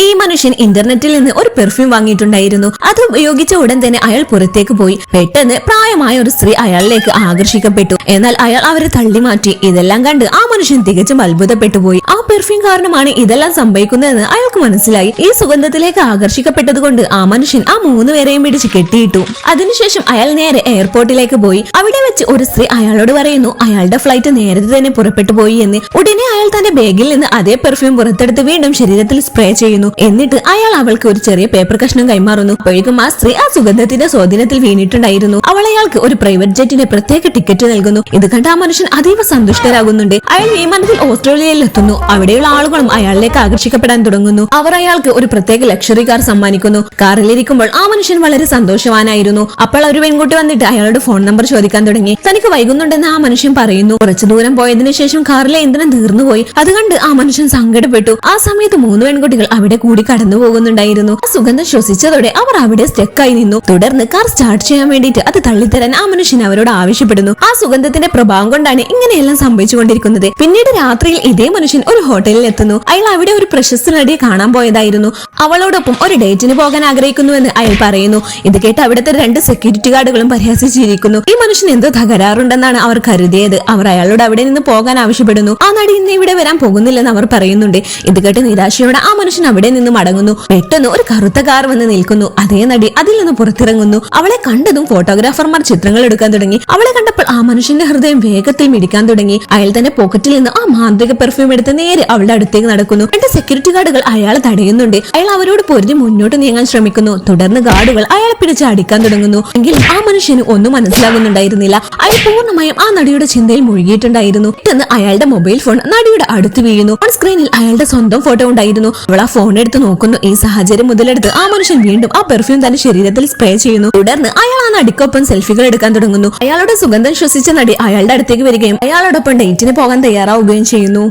ഈ മനുഷ്യൻ ഇന്റർനെറ്റിൽ നിന്ന് ഒരു പെർഫ്യൂം വാങ്ങിയിട്ടുണ്ടായിരുന്നു. അത് ഉപയോഗിച്ച ഉടൻ തന്നെ അയാൾ പുറത്തേക്ക് പോയി. പെട്ടെന്ന് പ്രായമായ ഒരു സ്ത്രീ അയാളിലേക്ക് ആകർഷിക്കപ്പെട്ടു. എന്നാൽ അയാൾ അവരെ തള്ളി മാറ്റി. ഇതെല്ലാം കണ്ട് ആ മനുഷ്യൻ തികച്ചും അത്ഭുതപ്പെട്ടു പോയി. ആ പെർഫ്യൂം കാരണമാണ് ഇതെല്ലാം സംഭവിക്കുന്നതെന്ന് അയാൾക്ക് മനസ്സിലായി. ഈ സുഗന്ധത്തിലേക്ക് ആകർഷിക്കപ്പെട്ടത് കൊണ്ട് ആ മനുഷ്യൻ ആ 3 പേരെയും പിടിച്ച് കെട്ടിയിട്ടു. അതിനുശേഷം അയാൾ നേരെ എയർപോർട്ടിലേക്ക് പോയി. അവിടെ വെച്ച് ഒരു സ്ത്രീ അയാളോട് പറയുന്നു അയാളുടെ ഫ്ലൈറ്റ് നേരത്തെ തന്നെ പുറപ്പെട്ടു പോയി എന്ന്. ഉടനെ അയാൾ തന്റെ ബാഗിൽ നിന്ന് അതേ പെർഫ്യൂം പുറത്തെടുത്ത് വീണ്ടും ശരീരത്തിൽ സ്പ്രേ ചെയ്യുന്നു. എന്നിട്ട് അയാൾ അവൾക്ക് ഒരു ചെറിയ പേപ്പർ കഷ്ണം കൈമാറുന്നു. അപ്പോഴേക്കും ആ സ്ത്രീ ആ സുഗന്ധത്തിന്റെ സ്വാധീനത്തിൽ വീണിട്ടുണ്ടായിരുന്നു. അവൾ അയാൾക്ക് ഒരു പ്രൈവറ്റ് ജെറ്റിന്റെ പ്രത്യേക ടിക്കറ്റ് നൽകുന്നു. ഇത് കണ്ട ആ മനുഷ്യൻ അതീവ സന്തുഷ്ടരാകുന്നുണ്ട്. അയാൾ വിമാനത്തിൽ ഓസ്ട്രേലിയയിൽ എത്തുന്നു. അവിടെയുള്ള ആളുകളും അയാളിലേക്ക് ആകർഷിക്കപ്പെടാൻ തുടങ്ങുന്നു. അവർ അയാൾക്ക് ഒരു പ്രത്യേക ലക്ഷറി കാർ സമ്മാനിക്കുന്നു. കാറിലിരിക്കുമ്പോൾ ആ മനുഷ്യൻ വളരെ സന്തോഷവാനായിരുന്നു. അപ്പോൾ ഒരു പെൺകുട്ടി വന്നിട്ട് അയാളുടെ ഫോൺ നമ്പർ ചോദിക്കാൻ തുടങ്ങി. തനിക്ക് വൈകുന്നുണ്ടെന്ന് ആ മനുഷ്യൻ പറയുന്നു. കുറച്ചു ദൂരം പോയതിനു ശേഷം കാറിലെ ഇന്ധനം തീർന്നുപോയി. അതുകണ്ട് ആ മനുഷ്യൻ സങ്കടപ്പെട്ടു. ആ സമയത്ത് 3 പെൺകുട്ടികൾ അവിടെ കൂടി കടന്നു പോകുന്നുണ്ടായിരുന്നു. ആ സുഗന്ധം ശ്വസിച്ചതോടെ അവർ അവിടെ സ്റ്റക്കായി നിന്നു. തുടർന്ന് കാർ സ്റ്റാർട്ട് ചെയ്യാൻ വേണ്ടിയിട്ട് അത് തള്ളിത്തരാൻ ആ മനുഷ്യൻ അവരോട് ആവശ്യപ്പെടുന്നു. ആ സുഗന്ധത്തിന്റെ പ്രഭാവം കൊണ്ടാണ് ഇങ്ങനെയെല്ലാം സംഭവിച്ചുകൊണ്ടിരിക്കുന്നത്. പിന്നീട് രാത്രിയിൽ ഇതേ മനുഷ്യൻ ഒരു ഹോട്ടലിൽ എത്തുന്നു. അയാൾ അവിടെ ഒരു പ്രശസ്ത നടിയെ കാണാൻ പോയതായിരുന്നു. അവളോടൊപ്പം ഒരു ഡേറ്റിന് പോകാൻ ആഗ്രഹിക്കുന്നുവെന്ന് അയാൾ പറയുന്നു. ഇത് കേട്ട് അവിടുത്തെ 2 സെക്യൂരിറ്റി ഗാർഡുകളും പരിഹസിച്ചിരിക്കുന്നു. ഈ മനുഷ്യൻ എന്തോ തകരാറുണ്ടെന്നാണ് അവർ കരുതിയത്. അവർ അയാളോട് അവിടെ നിന്ന് പോകാൻ ആവശ്യപ്പെടുന്നു. ആ നടി ഇന്ന് ഇവിടെ വരാൻ പോകുന്നില്ലെന്ന് അവർ പറയുന്നുണ്ട്. ഇത് കേട്ട് നിരാശയോടെ ആ മനുഷ്യൻ അവിടെ നിന്ന് മടങ്ങുന്നു. പെട്ടെന്ന് ഒരു കറുത്ത കാർ വന്ന് നിൽക്കുന്നു. അതേ നടി അതിൽ നിന്ന് പുറത്തിറങ്ങുന്നു. അവളെ കണ്ടതും ഫോട്ടോഗ്രാഫർമാർ ചിത്രങ്ങൾ എടുക്കാൻ തുടങ്ങി. അവളെ കണ്ടപ്പോൾ ആ മനുഷ്യന്റെ ഹൃദയം വേഗത്തിൽ മിടിക്കാൻ തുടങ്ങി. അയാൾ തന്റെ പോക്കറ്റിൽ നിന്ന് ആ മാന്ത്രിക പെർഫ്യൂം എടുത്ത് നേരെ അവളുടെ അടുത്തേക്ക് നടക്കുന്നു. 2 സെക്യൂരിറ്റി ഗാർഡുകൾ അയാളെ തടയുന്നുണ്ട്. അയാൾ അവരോട് പൊരുതി മുന്നോട്ട് നീങ്ങാൻ ശ്രമിക്കുന്നു. തുടർന്ന് ഗാർഡുകൾ അയാളെ പിടിച്ച് അടിക്കാൻ തുടങ്ങുന്നു. എങ്കിലും ആ മനുഷ്യന് ഒന്നും മനസ്സിലാകുന്നുണ്ടായിരുന്നില്ല. അയാൾ പൂർണ്ണമായും ആ നടിയുടെ ചിന്തയിൽ മുഴുകിയിട്ടുണ്ടായിരുന്നു. പെട്ടെന്ന് അയാളുടെ മൊബൈൽ ഫോൺ നടിയുടെ അടുത്ത് വീഴുന്നു. ഓൺ സ്ക്രീനിൽ അയാളുടെ സ്വന്തം ഫോട്ടോ ഉണ്ടായിരുന്നു. അവൾ ആ ഫോൺ എടുത്ത് നോക്കുന്നു. ഈ സാഹചര്യം മുതലെടുത്ത് ആ മനുഷ്യൻ വീണ്ടും ആ പെർഫ്യൂം തന്റെ ശരീരത്തിൽ സ്പ്രേ ചെയ്യുന്നു. തുടർന്ന് അയാൾ ആ നടിക്കൊപ്പം സെൽഫികൾ എടുക്കാൻ തുടങ്ങുന്നു. അയാളുടെ സുഗന്ധം ശ്വസിച്ച നടി അയാളുടെ അടുത്തേക്ക് വരികയും അയാളോടൊപ്പം ഡേറ്റിന് പോകാൻ തയ്യാറാവുകയും ചെയ്യുന്നു.